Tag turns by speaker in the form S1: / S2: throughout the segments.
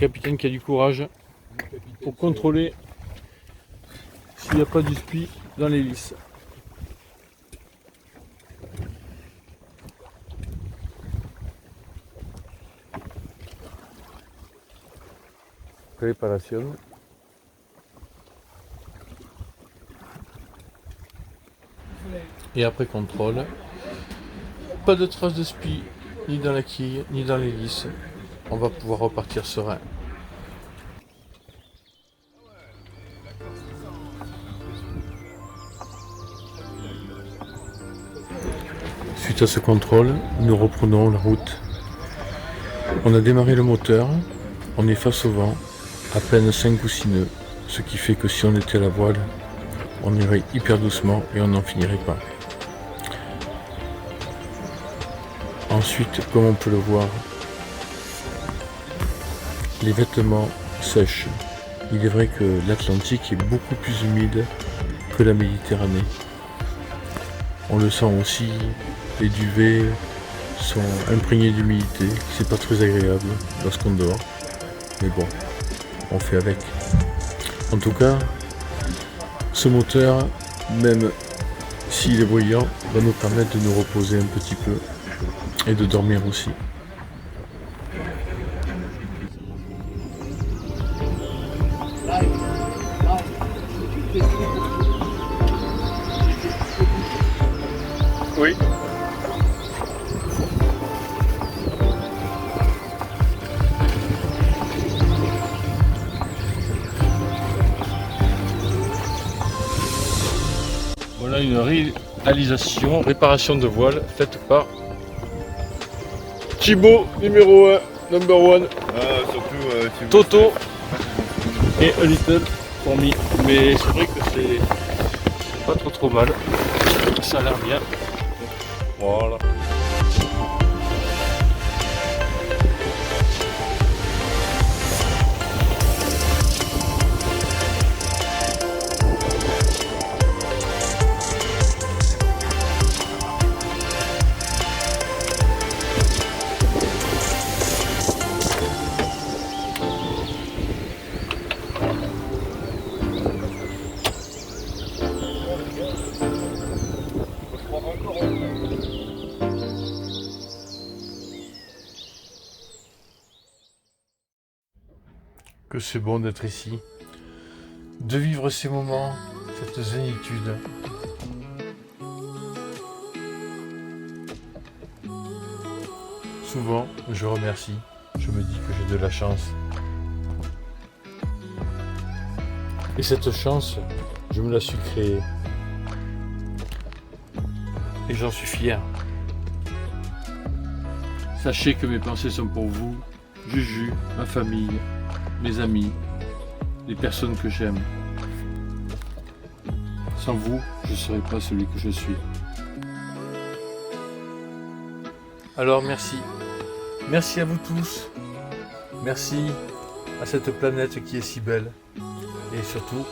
S1: capitaine qui a du courage pour contrôler s'il n'y a pas du spi dans l'hélice. Préparation. Et après contrôle, pas de traces de spi, ni dans la quille, ni dans l'hélice. On va pouvoir repartir serein. Suite à ce contrôle, nous reprenons la route. On a démarré le moteur, on est face au vent, à peine 5 ou 6 nœuds, ce qui fait que si on était à la voile, on irait hyper doucement et on n'en finirait pas. Ensuite, comme on peut le voir, les vêtements sèchent. Il est vrai que l'Atlantique est beaucoup plus humide que la Méditerranée. On le sent aussi, les duvets sont imprégnés d'humidité, c'est pas très agréable lorsqu'on dort, mais bon, on fait avec. En tout cas, ce moteur, même s'il est bruyant, va nous permettre de nous reposer un petit peu et de dormir aussi. Oui. Voilà une réparation de voile faite par Thibaut, numéro 1, number 1, Toto et A Little for me. Mais c'est vrai que c'est pas trop mal, ça a l'air bien. Voilà. Que c'est bon d'être ici, de vivre ces moments, cette zénitude. Souvent, je remercie, je me dis que j'ai de la chance. Et cette chance, je me la suis créée. Et j'en suis fier. Sachez que mes pensées sont pour vous, Juju, ma famille, mes amis, les personnes que j'aime. Sans vous, je ne serais pas celui que je suis. Alors merci. Merci à vous tous. Merci à cette planète qui est si belle. Et surtout,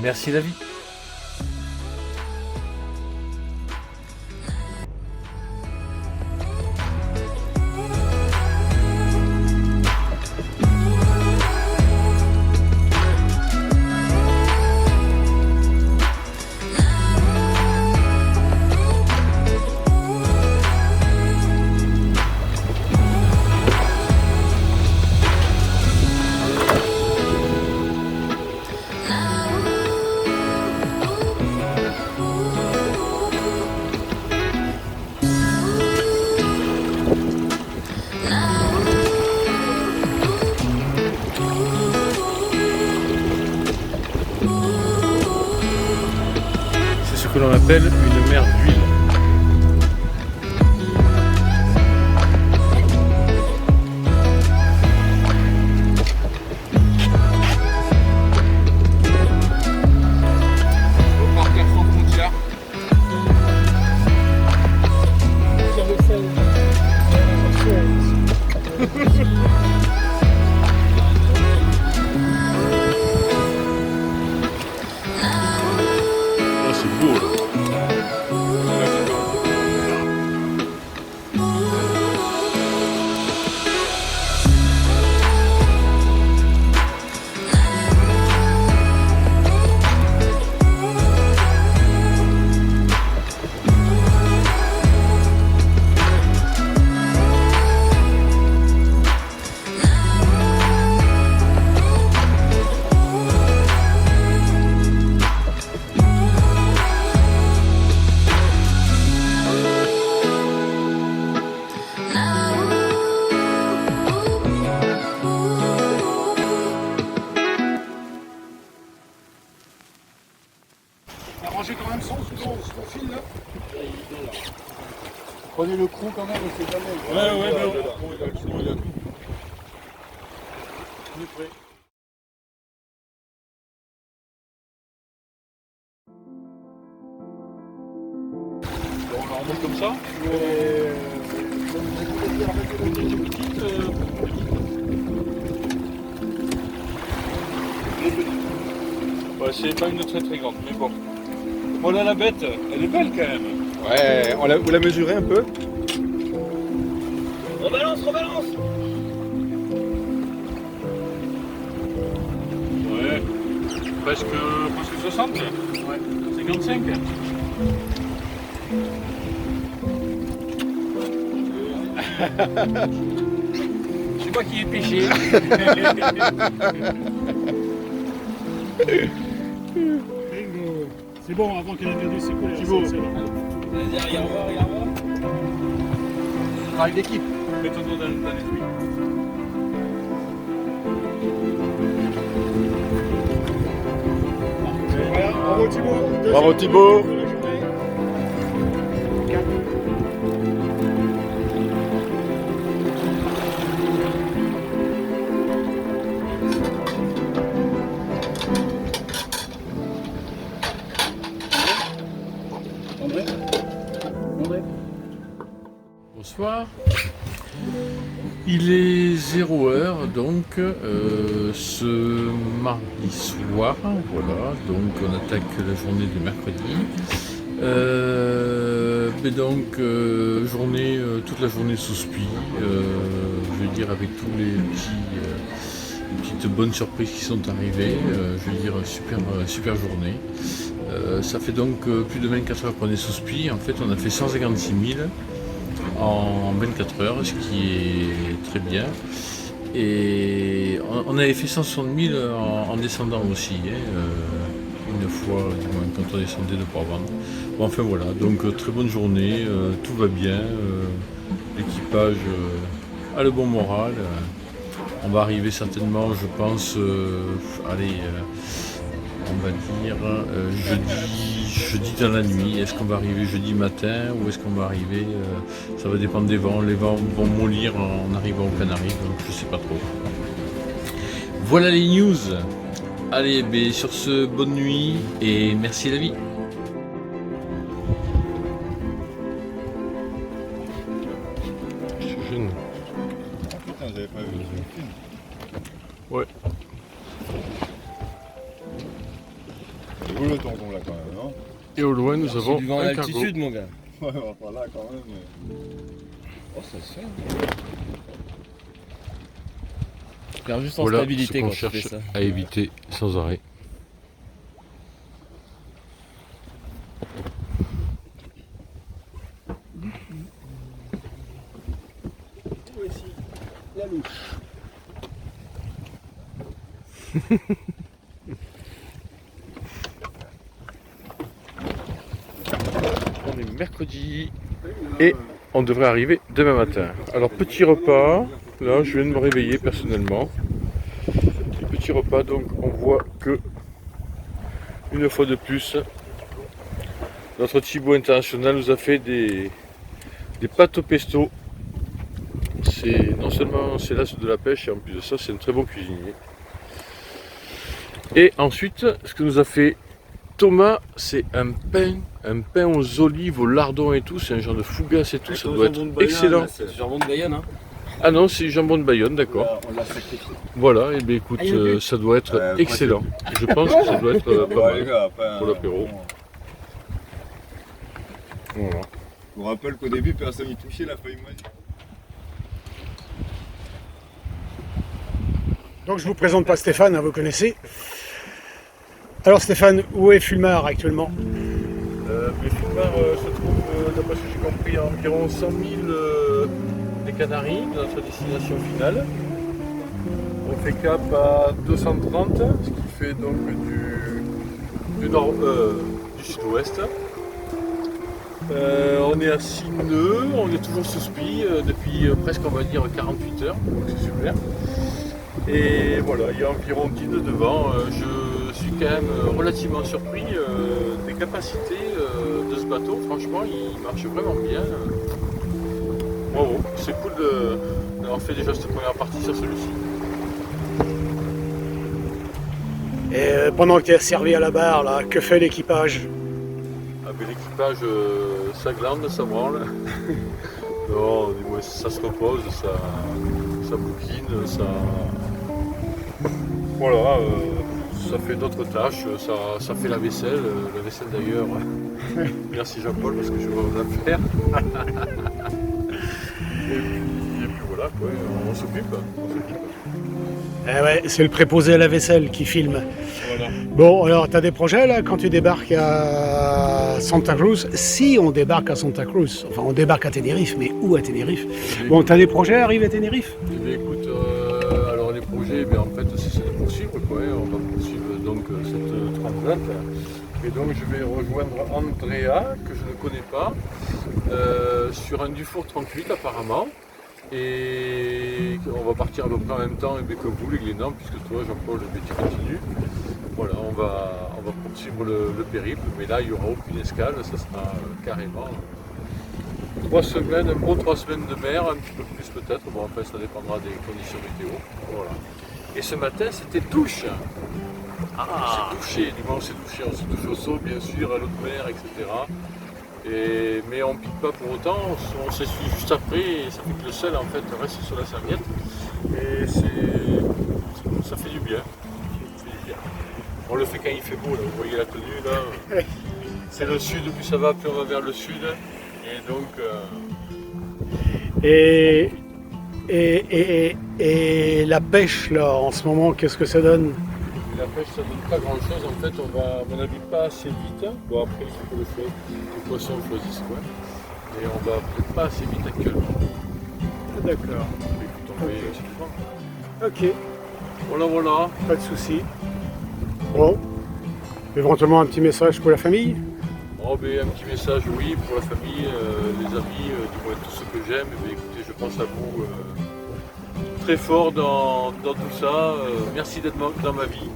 S1: merci la vie. Que l'on appelle une mer d'huile. Oh, c'est beau là.
S2: Arrangez quand même son fil là. Prenez le crew quand même, on sait jamais.
S3: Ouais,
S2: il a tout.
S3: On est prêt. Bon, on la remonte comme ça. Ouais, c'est pas une très très grande, mais bon. Voilà la bête, elle est belle quand même.
S2: Ouais, vous la mesurez un peu?
S3: Rebalance. Ouais, presque 60. Ouais, 55. Je sais pas qui est pêché.
S4: C'est bon, avant qu'elle ait perdu ses couleurs.
S3: Thibaut.
S4: Vas-y, revoir.
S2: Travail d'équipe.
S3: Mets ton dos dans les trucs.
S4: Voilà, bravo Thibaut.
S2: Bravo Thibaut.
S4: André.
S1: Bonsoir. Il est 0h donc ce mardi soir, voilà, donc on attaque la journée du mercredi. Mais donc toute la journée sous spi, je veux dire avec tous les petites bonnes surprises qui sont arrivées, je veux dire super journée. Ça fait donc plus de 24 heures qu'on est sous spi, en fait on a fait 156 000 en 24 heures, ce qui est très bien. Et on avait fait 160 000 en descendant aussi, une fois, du moins, quand on descendait de Port-Vendre. Bon, enfin voilà, donc très bonne journée, tout va bien, l'équipage a le bon moral. On va arriver certainement, je pense, on va dire jeudi dans la nuit. Est-ce qu'on va arriver jeudi matin ou est-ce qu'on va arriver, ça va dépendre des vents. Les vents vont mollir en arrivant aux Canaries, donc je sais pas trop. Voilà les news. Allez, sur ce, bonne nuit et merci la vie. Je suis jeune.
S2: Putain, j'avais pas vu le film.
S1: Ouais.
S2: C'est beau le tonton là quand même, non?
S1: Et au loin, nous avons
S5: du vent
S1: un
S5: à
S1: cargo.
S5: l'altitude, mon gars.
S2: Ouais, enfin là quand même.
S5: Oh, ça se fait. Tu perds juste en
S1: Voilà ce
S5: stabilité
S1: qu'on
S5: quand tu fais
S1: cherche
S5: ça.
S1: à éviter sans arrêt.
S4: Voici la louche.
S1: On est mercredi et on devrait arriver demain matin. Alors petit repas, là je viens de me réveiller personnellement. Petit repas, donc on voit que une fois de plus notre Thibaut International nous a fait des pâtes au pesto. C'est non seulement c'est l'as de la pêche et en plus de ça c'est un très bon cuisinier. Et ensuite ce que nous a fait Thomas, c'est un pain aux olives, au lardon et tout, c'est un genre de fougasse et tout, ça doit être excellent.
S5: C'est jambon de Bayonne, hein.
S1: Ah non, c'est jambon de Bayonne, d'accord.
S2: On l'a sacrifié.
S1: Voilà, et bien écoute, ça doit être excellent. Je pense que ça doit être pas
S2: les
S1: mal
S2: gars, après,
S1: pour l'apéro. Voilà.
S2: Je vous rappelle qu'au début, personne n'y touchait, la feuille moisie.
S4: Donc je vous présente pas Stéphane, hein, vous connaissez. Alors Stéphane, où est Fulmar actuellement?
S1: Mais Fulmar se trouve, d'après ce que j'ai compris, à environ 100 000 des Canaries, de notre destination finale. On fait cap à 230, ce qui fait donc du sud-ouest. On est à 6 nœuds, on est toujours sous spi depuis presque on va dire 48 heures, donc c'est super. Et voilà, il y a environ 10 nœuds devant, je suis quand même relativement surpris des capacités de ce bateau. Franchement, il marche vraiment bien. Bravo, c'est cool d'avoir fait déjà cette première partie sur celui-ci.
S4: Et pendant que tu es servi à la barre, là, que fait l'équipage?
S1: Ah, ben, l'équipage, ça glande, ça branle. Non, ça se repose, ça bouquine, ça. Voilà, ça fait d'autres tâches, ça fait la vaisselle d'ailleurs. Merci Jean-Paul parce que je vais la faire. et puis voilà, quoi, on s'occupe.
S4: Eh ouais, c'est le préposé à la vaisselle qui filme.
S1: Voilà.
S4: Bon, alors, t'as des projets, là, quand tu débarques à Santa Cruz? Si on débarque à Santa Cruz, enfin, on débarque à Tenerife, mais où à Tenerife? Bon, t'as des projets à arriver à Tenerife?
S1: Eh bien, écoute, alors les projets, en fait, c'est de poursuivre, quoi. On va poursuivre donc cette transat. Et donc, je vais rejoindre Andrea, que je ne connais pas, sur un Dufour 38 apparemment. Et on va partir à peu près en même temps que vous, les Glénans, puisque toi, Jean-Paul, tu continues. Voilà, on va poursuivre le périple, mais là, il n'y aura aucune escale, ça sera carrément 3 semaines, un bon 3 semaines de mer, un petit peu plus peut-être, bon après ça dépendra des conditions météo. Voilà. Et ce matin, c'était douche. On s'est douché, du moins on s'est douché au seau, bien sûr, à l'eau de mer, etc. Mais on ne pique pas pour autant, on s'essuie juste après et ça fait que le sel en fait reste sur la serviette et ça fait du bien. On le fait quand il fait beau, là. Vous voyez la tenue là, c'est le sud, plus ça va, plus on va vers le sud et donc...
S4: Et la pêche, là, en ce moment, qu'est-ce que ça donne?
S1: La pêche, ça donne pas grand-chose, en fait, on va, à mon avis, pas assez vite. Bon, après, il faut que les poissons choisissent quoi. Et on va peut-être pas assez vite actuellement.
S4: D'accord. Ok,
S1: Voilà.
S4: pas de souci. Bon, éventuellement un petit message pour la famille?
S1: Oh, ben, un petit message, oui, pour la famille, les amis, du moins tous ceux que j'aime. Ben, écoutez, je pense à vous très fort dans tout ça. Merci d'être dans ma vie.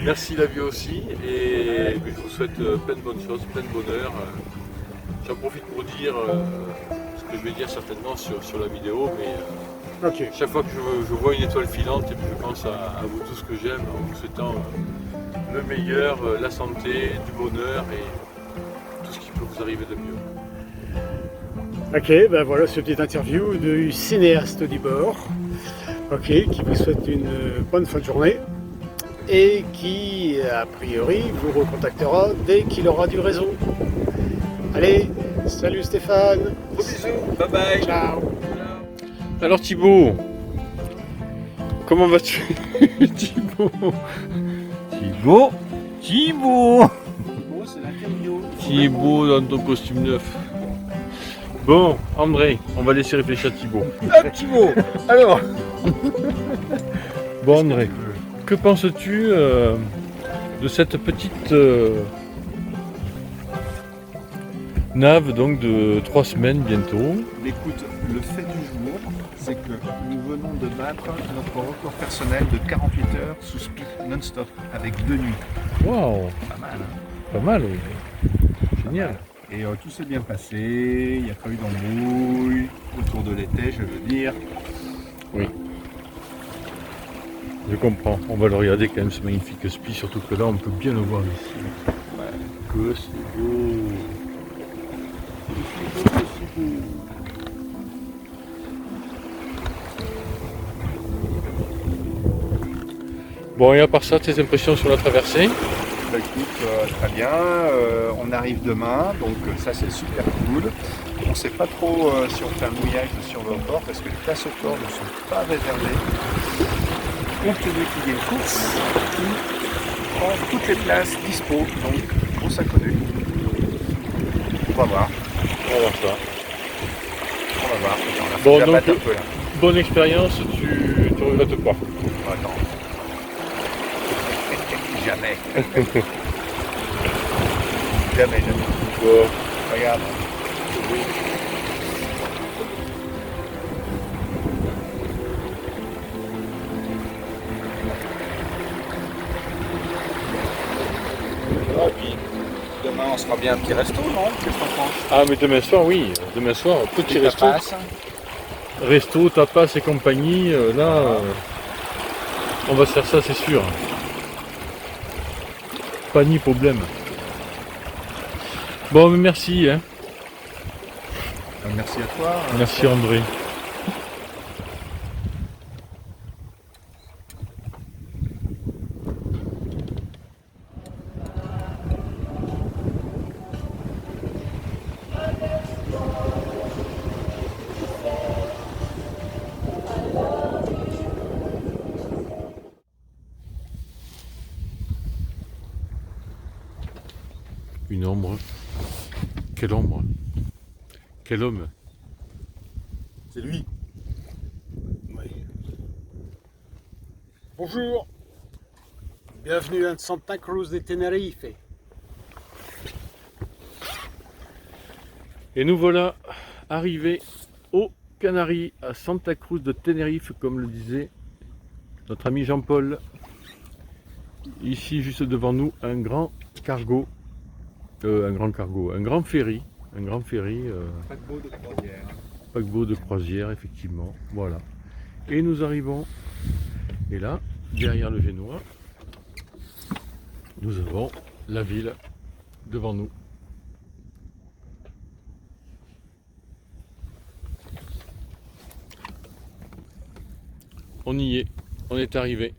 S1: Merci la vie aussi. Et ben, je vous souhaite plein de bonnes choses, plein de bonheur. J'en profite pour dire ce que je vais dire certainement sur la vidéo, mais chaque fois que je vois une étoile filante, et puis je pense à vous tous que j'aime, en vous souhaitant le meilleur, la santé, du bonheur et tout ce qui peut vous arriver de mieux.
S4: Ok, ben voilà ce petit interview du cinéaste du bord, qui vous souhaite une bonne fin de journée et qui, a priori, vous recontactera dès qu'il aura du réseau. Allez, salut Stéphane.
S3: Gros bisous, bye bye.
S4: Ciao.
S1: Alors Thibaut, comment vas-tu? Thibaut,
S3: C'est l'interview.
S1: Thibaut dans ton costume neuf. Bon, André, on va laisser réfléchir Thibaut.
S2: Thibaut, alors
S1: Bon André, que penses-tu de cette petite nave donc de 3 semaines bientôt?
S6: Écoute, le fait du jour, c'est que nous venons de battre notre record personnel de 48 heures sous speed non-stop, avec 2 nuits.
S1: Waouh,
S6: Pas mal, hein?
S1: pas mal, oui. Génial.
S6: Et tout s'est bien passé, il n'y a pas eu d'embrouille, autour de l'été, je veux dire.
S1: Oui. Je comprends. On va le regarder quand même ce magnifique spi, surtout que là on peut bien le voir ici. Que c'est beau. Bon, et à part ça, tes impressions sur la traversée?
S6: Bah, écoute, très bien, on arrive demain, donc ça c'est super cool. On ne sait pas trop si on fait un mouillage sur le port, parce que les places au port ne sont pas réservées. Compte tenu qu'il y a une course qui prend toutes les places dispo, donc grosse inconnue. On va voir.
S1: On va voir ça.
S6: On va voir. Attends,
S1: Bon,
S6: la
S1: donc,
S6: batte un peu là.
S1: bonne expérience, tu regrettes pas.
S6: Attends. Jamais. Jamais.
S1: Bon.
S6: Regarde. on se fera bien un petit resto, non? Qu'est-ce qu'on pense?
S1: Ah, mais demain soir, oui. Demain soir, petit
S6: Des
S1: resto.
S6: tapas.
S1: Resto, tapas et compagnie. On va se faire ça, c'est sûr. Pas ni problème. Bon, mais merci. Hein.
S6: Merci à toi.
S1: Merci André. Une ombre. Quelle ombre. Quel homme.
S2: C'est lui.
S4: Bonjour, bienvenue à Santa Cruz de Tenerife.
S1: Et nous voilà arrivés aux Canaries, à Santa Cruz de Tenerife, comme le disait notre ami Jean-Paul. Ici, juste devant nous, un grand cargo, un grand ferry,
S6: Paquebot de croisière.
S1: paquebot de croisière, effectivement. Voilà. Et nous arrivons, et là, derrière le Génois, nous avons la ville devant nous. On y est, on est arrivé.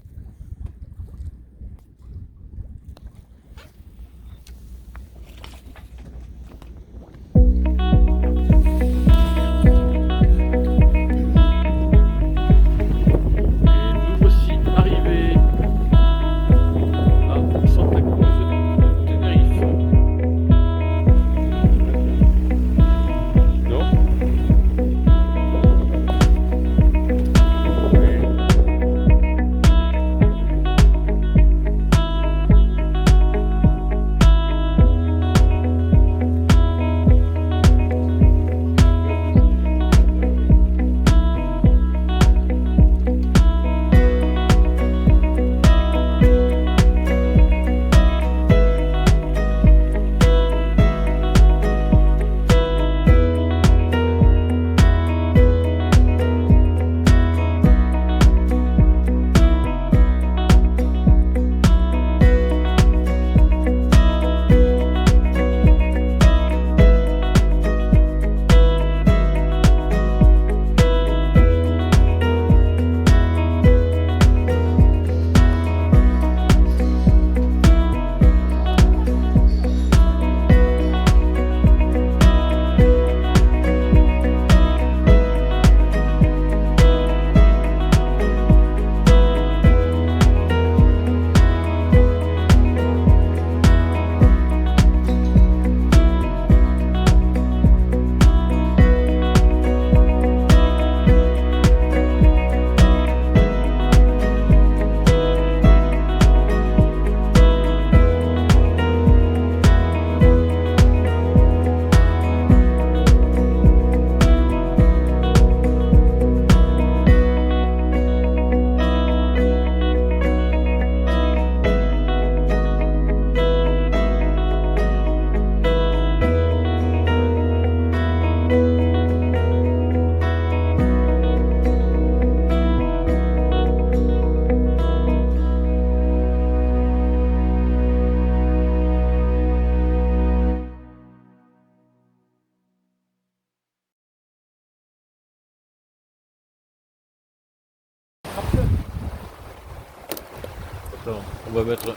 S1: Attends, on va mettre...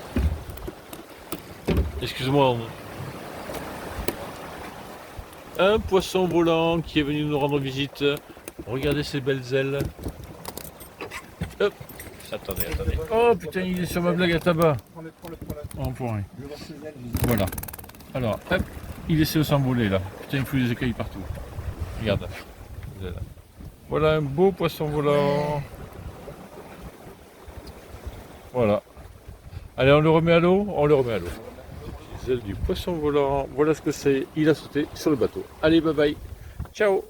S1: Excuse-moi. Un poisson volant qui est venu nous rendre visite. Regardez ces belles ailes. Hop. Attendez. Oh putain, il est sur ma blague à tabac. Oh, pour rien. Voilà. Alors, hop, il essaie de s'envoler là. Putain, il fout des écailles partout. Regarde. Voilà un beau poisson volant. Voilà. Allez, on le remet à l'eau. Les ailes du poisson volant. Voilà ce que c'est. Il a sauté sur le bateau. Allez, bye bye. Ciao.